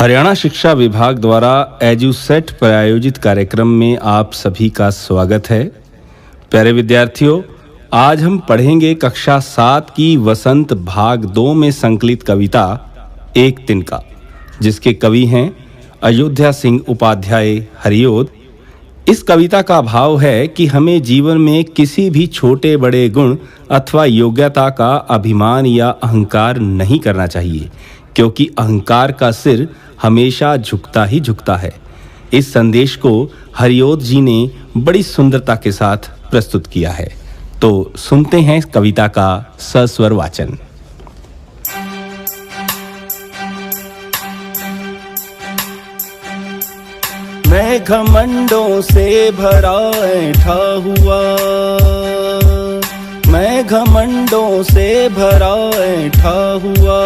हरियाणा शिक्षा विभाग द्वारा एजुसेट पर आयोजित कार्यक्रम में आप सभी का स्वागत है। प्यारे विद्यार्थियों, आज हम पढ़ेंगे कक्षा 7 की वसंत भाग 2 में संकलित कविता एक तिनका, जिसके कवि हैं अयोध्या सिंह उपाध्याय हरिओद। इस कविता का भाव है कि हमें जीवन में किसी भी छोटे बड़े गुण अथवा योग्यता का अभिमान या अहंकार नहीं करना चाहिए, क्योंकि अहंकार का सिर हमेशा झुकता ही झुकता है। इस संदेश को हरिओद जी ने बड़ी सुंदरता के साथ प्रस्तुत किया है। तो सुनते हैं इस कविता का सस्वर वाचन। मैं घमंडों से भरा ऐठा हुआ, मैं घमंडों से भरा ऐठा हुआ।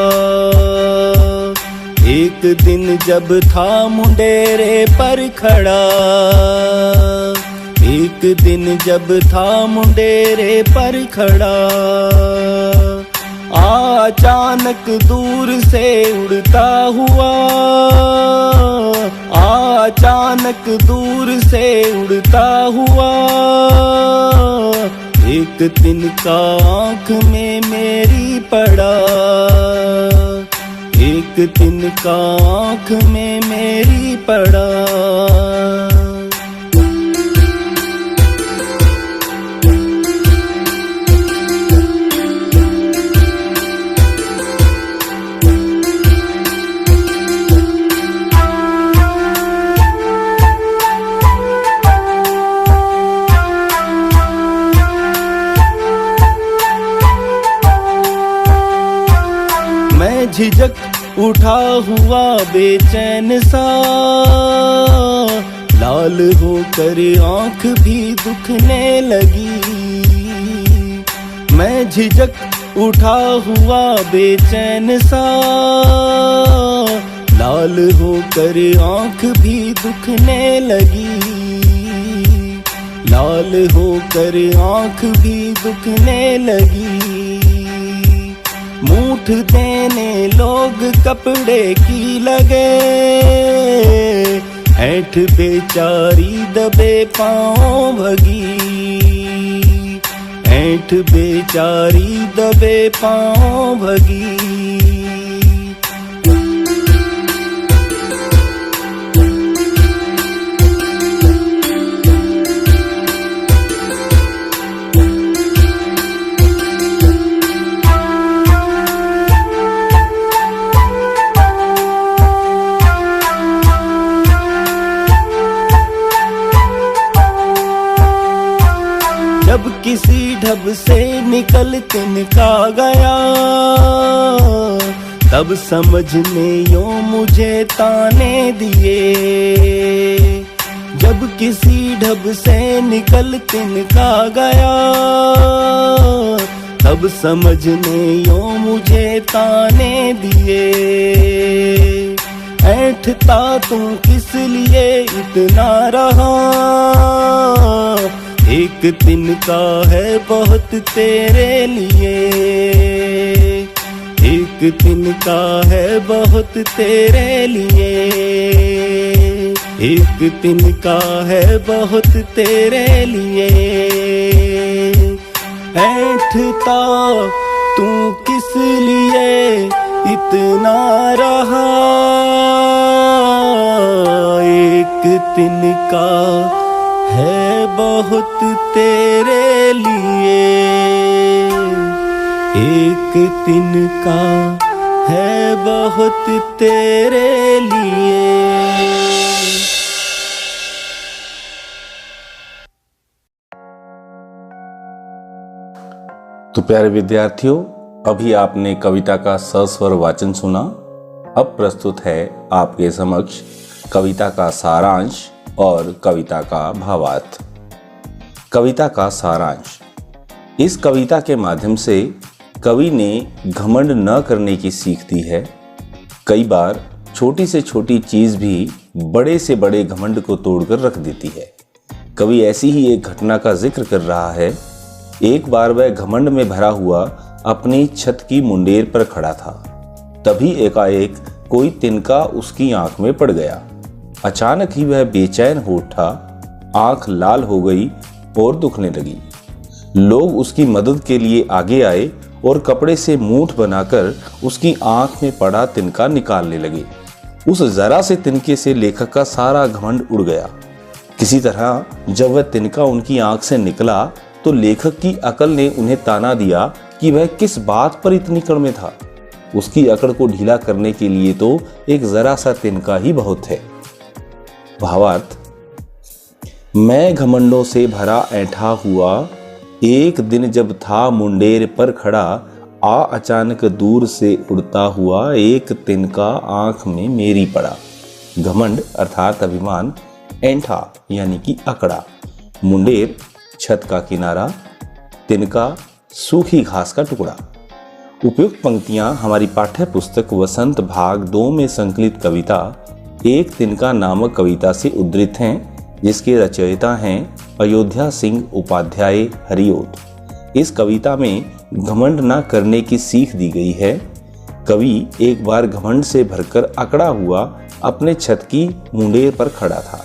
एक दिन जब था मुंडेरे पर खड़ा, एक दिन जब था मुंडेरे पर खड़ा। अचानक दूर से उड़ता हुआ, अचानक दूर से उड़ता हुआ। एक तिनका आँख में मेरी पड़ा, एक तिनका आँख में मेरी पड़ा। झिझक उठा हुआ बेचैन सा, लाल होकर आँख भी दुखने लगी। मैं झिझक उठा हुआ बेचैन सा, लाल होकर आँख भी दुखने लगी। लाल होकर आँख भी दुखने लगी। मूठ देने लोग कपड़े की लगे, ऐठ बेचारी दबे पाँव भगी, ऐठ बेचारी दबे पाँव भगी। जब किसी ढब से निकल तिनका गया, तब समझने यूं मुझे ताने दिए। जब किसी ढब से निकल तिनका गया, तब समझने यूं मुझे ताने दिए। ऐठता तू किस लिए इतना रहा, एक तिनका है बहुत तेरे लिए। एक तिनका है बहुत तेरे लिए। एक तिनका है बहुत तेरे लिए। ऐठता तू किस लिए इतना रहा, एक तिनका है बहुत तेरे लिए। एक तिनका है बहुत तेरे लिए। तो प्यारे विद्यार्थियों, अभी आपने कविता का सस्वर वाचन सुना। अब प्रस्तुत है आपके समक्ष कविता का सारांश और कविता का भावार्थ। कविता का सारांश। इस कविता के माध्यम से कवि ने घमंड न करने की सीख दी है। कई बार छोटी से छोटी चीज भी बड़े से बड़े घमंड को तोड़कर रख देती है। कवि ऐसी ही एक घटना का जिक्र कर रहा है। एक बार वह घमंड में भरा हुआ अपनी छत की मुंडेर पर खड़ा था। तभी एकाएक कोई तिनका उसकी आंख में पड़ गया। अचानक ही वह बेचैन हो उठा, आंख लाल हो गई और दुखने लगी। लोग उसकी मदद के लिए आगे आए और कपड़े से मूठ बनाकर उसकी आंख में पड़ा तिनका निकालने लगे। उस जरा से तिनके से लेखक का सारा घमंड उड़ गया। किसी तरह जब वह तिनका उनकी आंख से निकला तो लेखक की अकल ने उन्हें ताना दिया कि वह किस बात पर इतनी कड़ में था। उसकी अकड़ को ढीला करने के लिए तो एक जरा सा तिनका ही बहुत है। भावार्थ, मैं घमंडों से भरा ऐंठा हुआ, एक दिन जब था मुंडेर पर खड़ा, अचानक दूर से उड़ता हुआ एक तिनका आंख में मेरी पड़ा। घमंड अर्थात अभिमान, ऐंठा यानी कि अकड़ा, मुंडेर छत का किनारा, तिनका सूखी घास का टुकड़ा। उपयुक्त पंक्तियां हमारी पाठ्य पुस्तक वसंत भाग 2 में संकलित कविता एक तिनका नामक कविता से उद्धृत हैं, जिसके रचयिता हैं अयोध्या सिंह उपाध्याय हरिओद। इस कविता में घमंड न करने की सीख दी गई है। कवि एक बार घमंड से भरकर अकड़ा हुआ अपने छत की मुंडेर पर खड़ा था।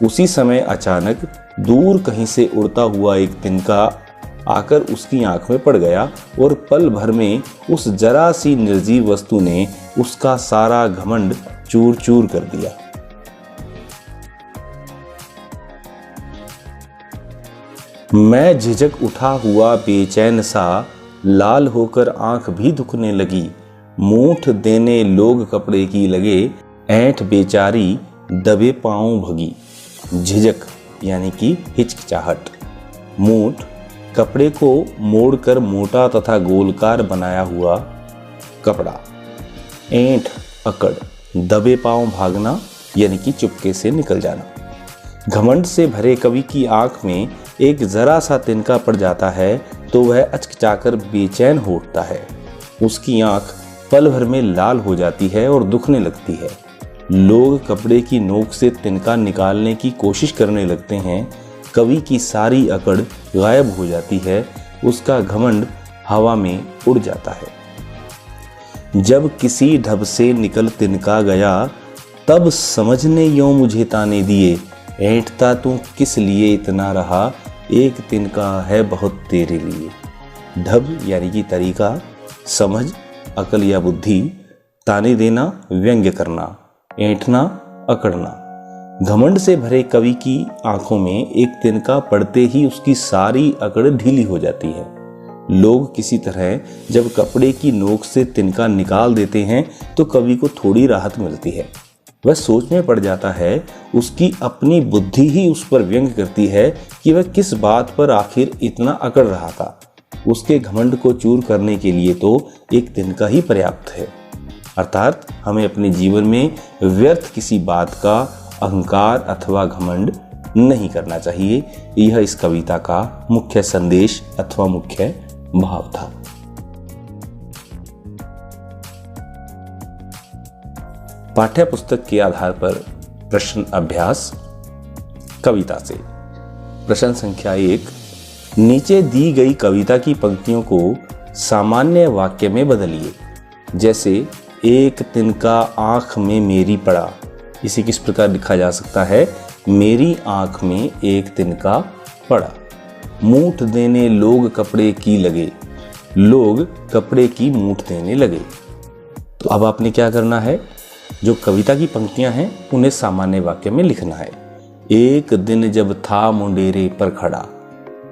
उसी समय अचानक दूर कहीं से उड़ता हुआ एक तिनका आकर उसकी आंख में पड़ गया और पल भर में उस जरा सी निर्जीव वस्तु ने उसका सारा घमंड चूर चूर कर दिया। मैं झिझक उठा हुआ बेचैन सा, लाल होकर आंख भी दुखने लगी। मूठ देने लोग कपड़े की लगे, ऐंठ बेचारी दबे पांव भगी। झिझक यानी कि हिचकिचाहट। मूठ कपड़े को मोड़कर मोटा तथा गोलकार बनाया हुआ कपड़ा। ऐंठ अकड़, दबे पांव भागना यानी कि चुपके से निकल जाना। घमंड से भरे कवि की आंख में एक जरा सा तिनका पड़ जाता है तो वह अचकचाकर बेचैन हो उठता है। उसकी आंख पल भर में लाल हो जाती है और दुखने लगती है। लोग कपड़े की नोक से तिनका निकालने की कोशिश करने लगते हैं। कवि की सारी अकड़ गायब हो जाती है, उसका घमंड हवा में उड़ जाता है। जब किसी ढब से निकल तिनका गया, तब समझने यों मुझे ताने दिए। ऐंठता तू किस लिए इतना रहा, एक तिनका है बहुत तेरे लिए। ढब यानी कि तरीका, समझ अकल या बुद्धि, ताने देना व्यंग्य करना, ऐंठना अकड़ना। घमंड से भरे कवि की आंखों में एक तिनका पड़ते ही उसकी सारी अकड़ ढीली हो जाती है। लोग किसी तरह जब कपड़े की नोक से तिनका निकाल देते हैं तो कवि को थोड़ी राहत मिलती है। वह सोच में पड़ जाता है। उसकी अपनी बुद्धि ही उस पर व्यंग करती है कि वह किस बात पर आखिर इतना अकड़ रहा था। उसके घमंड को चूर करने के लिए तो एक तिनका ही पर्याप्त है। अर्थात हमें अपने जीवन में व्यर्थ किसी बात का अहंकार अथवा घमंड नहीं करना चाहिए। यह इस कविता का मुख्य संदेश अथवा मुख्य भाव था। पाठ्य पुस्तक के आधार पर प्रश्न अभ्यास कविता से। प्रश्न संख्या 1, नीचे दी गई कविता की पंक्तियों को सामान्य वाक्य में बदलिए। जैसे एक तिनका आंख में मेरी पड़ा, इसे किस प्रकार लिखा जा सकता है? मेरी आंख में एक तिनका पड़ा। मूठ देने लोग कपड़े की लगे, लोग कपड़े की मूठ देने लगे। तो अब आपने क्या करना है, जो कविता की पंक्तियां हैं उन्हें सामान्य वाक्य में लिखना है। एक दिन जब था मुंडेरे पर खड़ा,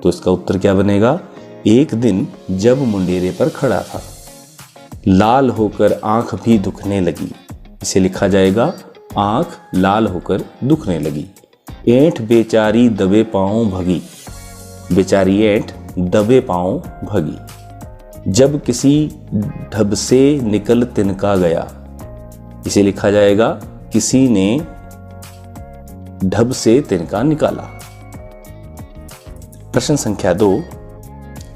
तो इसका उत्तर क्या बनेगा? एक दिन जब मुंडेरे पर खड़ा था। लाल होकर आंख भी दुखने लगी, इसे लिखा जाएगा आंख लाल होकर दुखने लगी। ऐंठ बेचारी दबे पांव भगी, बेचारी ऐंठ दबे पांव भगी। जब किसी ढब से निकल तिनका गया, इसे लिखा जाएगा किसी ने ढब से तिनका निकाला। प्रश्न संख्या 2,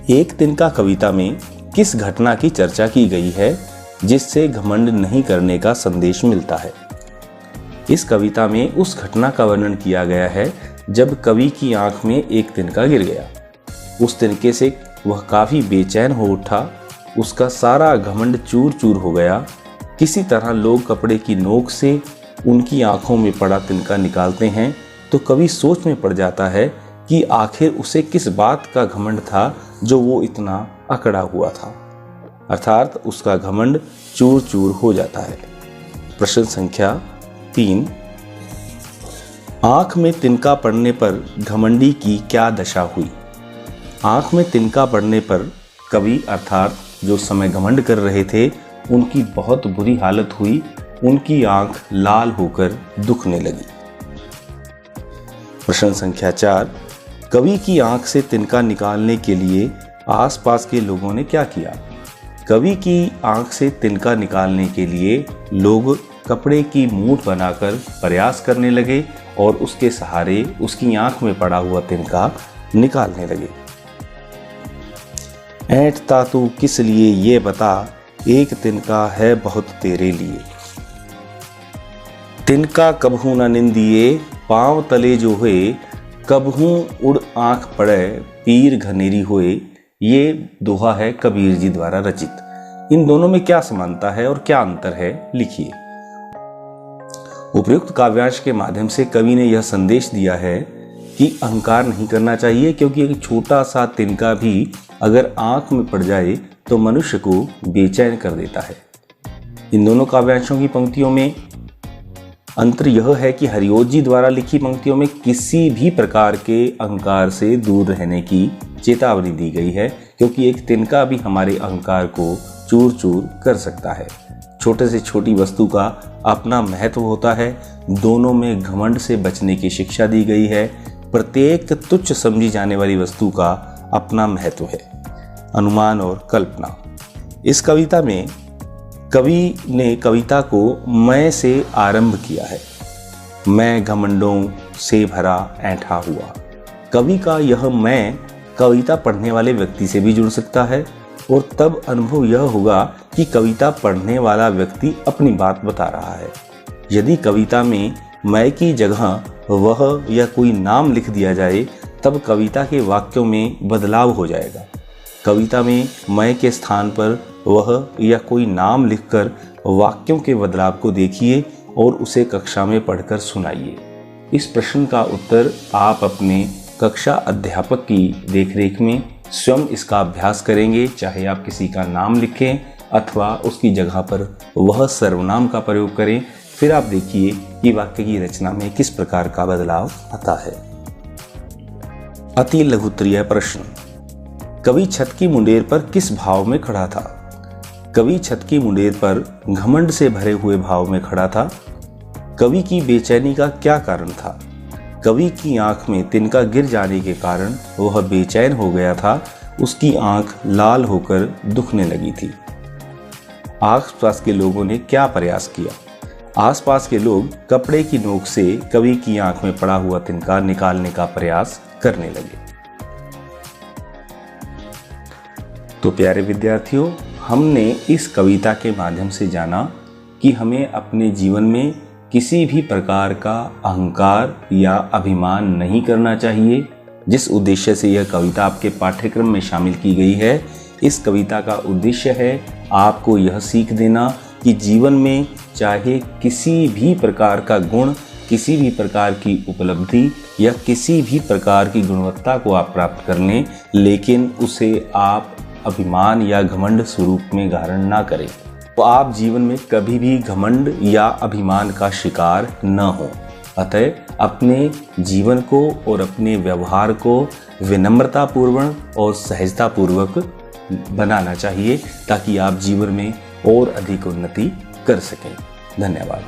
एक तिनका कविता में किस घटना की चर्चा की गई है जिससे घमंड नहीं करने का संदेश मिलता है? इस कविता में उस घटना का वर्णन किया गया है जब कवि की आंख में एक तिनका गिर गया। उस तिनके से वह काफी बेचैन हो उठा, उसका सारा घमंड चूर चूर हो गया। किसी तरह लोग कपड़े की नोक से उनकी आंखों में पड़ा तिनका निकालते हैं तो कवि सोच में पड़ जाता है कि आखिर उसे किस बात का घमंड था जो वो इतना अकड़ा हुआ था, अर्थात उसका घमंड चूर चूर हो जाता है। प्रश्न संख्या 3, आंख में तिनका पड़ने पर घमंडी की क्या दशा हुई? आंख में तिनका पड़ने पर कवि अर्थात जो समय घमंड कर रहे थे उनकी बहुत बुरी हालत हुई, उनकी आंख लाल होकर दुखने लगी। प्रश्न संख्या 4, कवि की आंख से तिनका निकालने के लिए आसपास के लोगों ने क्या किया? कवि की आंख से तिनका निकालने के लिए लोग कपड़े की मूठ बनाकर प्रयास करने लगे और उसके सहारे उसकी आंख में पड़ा हुआ तिनका निकालने लगे। ऐंठता तू किस लिए ये बता, एक तिनका है बहुत तेरे लिए। तिनका कबहू न निंदिए, पांव तले जो हुए, कबहू उड़ आंख पड़े, पीर घनेरी होए। ये दोहा है कबीर जी द्वारा रचित। इन दोनों में क्या समानता है और क्या अंतर है, लिखिए। उपर्युक्त काव्यांश के माध्यम से कवि ने यह संदेश दिया है कि अहंकार नहीं करना चाहिए, क्योंकि एक छोटा सा तिनका भी अगर आंख में पड़ जाए तो मनुष्य को बेचैन कर देता है। इन दोनों काव्यांशों की पंक्तियों में अंतर यह है कि हरिओत जी द्वारा लिखी पंक्तियों में किसी भी प्रकार के अहंकार से दूर रहने की चेतावनी दी गई है, क्योंकि एक तिनका भी हमारे अहंकार को चूर चूर कर सकता है। छोटे से छोटी वस्तु का अपना महत्व होता है। दोनों में घमंड से बचने की शिक्षा दी गई है। प्रत्येक तुच्छ समझी जाने वाली वस्तु का अपना महत्व है। अनुमान और कल्पना। इस कविता में कवि ने कविता को मैं से आरंभ किया है। मैं घमंडों से भरा ऐंठा हुआ। कवि का यह मैं कविता पढ़ने वाले व्यक्ति से भी जुड़ सकता है और तब अनुभव यह होगा कि कविता पढ़ने वाला व्यक्ति अपनी बात बता रहा है। यदि कविता में मैं की जगह वह या कोई नाम लिख दिया जाए तब कविता के वाक्यों में बदलाव हो जाएगा। कविता में मैं के स्थान पर वह या कोई नाम लिखकर वाक्यों के बदलाव को देखिए और उसे कक्षा में पढ़कर सुनाइए। इस प्रश्न का उत्तर आप अपने कक्षा अध्यापक की देखरेख में स्वयं इसका अभ्यास करेंगे, चाहे आप किसी का नाम लिखें अथवा उसकी जगह पर वह सर्वनाम का प्रयोग करें। फिर आप देखिए कि वाक्य की रचना में किस प्रकार का बदलाव आता है। अति लघुत्तरीय प्रश्न। कवि छत की मुंडेर पर किस भाव में खड़ा था? कवि छत की मुंडेर पर घमंड से भरे हुए भाव में खड़ा था। कवि की बेचैनी का क्या कारण था? कवि की आंख में तिनका गिर जाने के कारण वह बेचैन हो गया था। उसकी आंख लाल होकर दुखने लगी थी। आसपास के लोगों ने क्या प्रयास किया? आसपास के लोग कपड़े की नोक से कवि की आंख में पड़ा हुआ तिनका निकालने का प्रयास करने लगे। तो प्यारे विद्यार्थियों, हमने इस कविता के माध्यम से जाना कि हमें अपने जीवन में किसी भी प्रकार का अहंकार या अभिमान नहीं करना चाहिए। जिस उद्देश्य से यह कविता आपके पाठ्यक्रम में शामिल की गई है, इस कविता का उद्देश्य है आपको यह सीख देना कि जीवन में चाहे किसी भी प्रकार का गुण, किसी भी प्रकार की उपलब्धि या किसी भी प्रकार की गुणवत्ता को आप प्राप्त कर लें, लेकिन उसे आप अभिमान या घमंड स्वरूप में धारण ना करें। तो आप जीवन में कभी भी घमंड या अभिमान का शिकार न हो। अतः अपने जीवन को और अपने व्यवहार को विनम्रतापूर्वक और सहजतापूर्वक बनाना चाहिए, ताकि आप जीवन में और अधिक उन्नति कर सकें। धन्यवाद।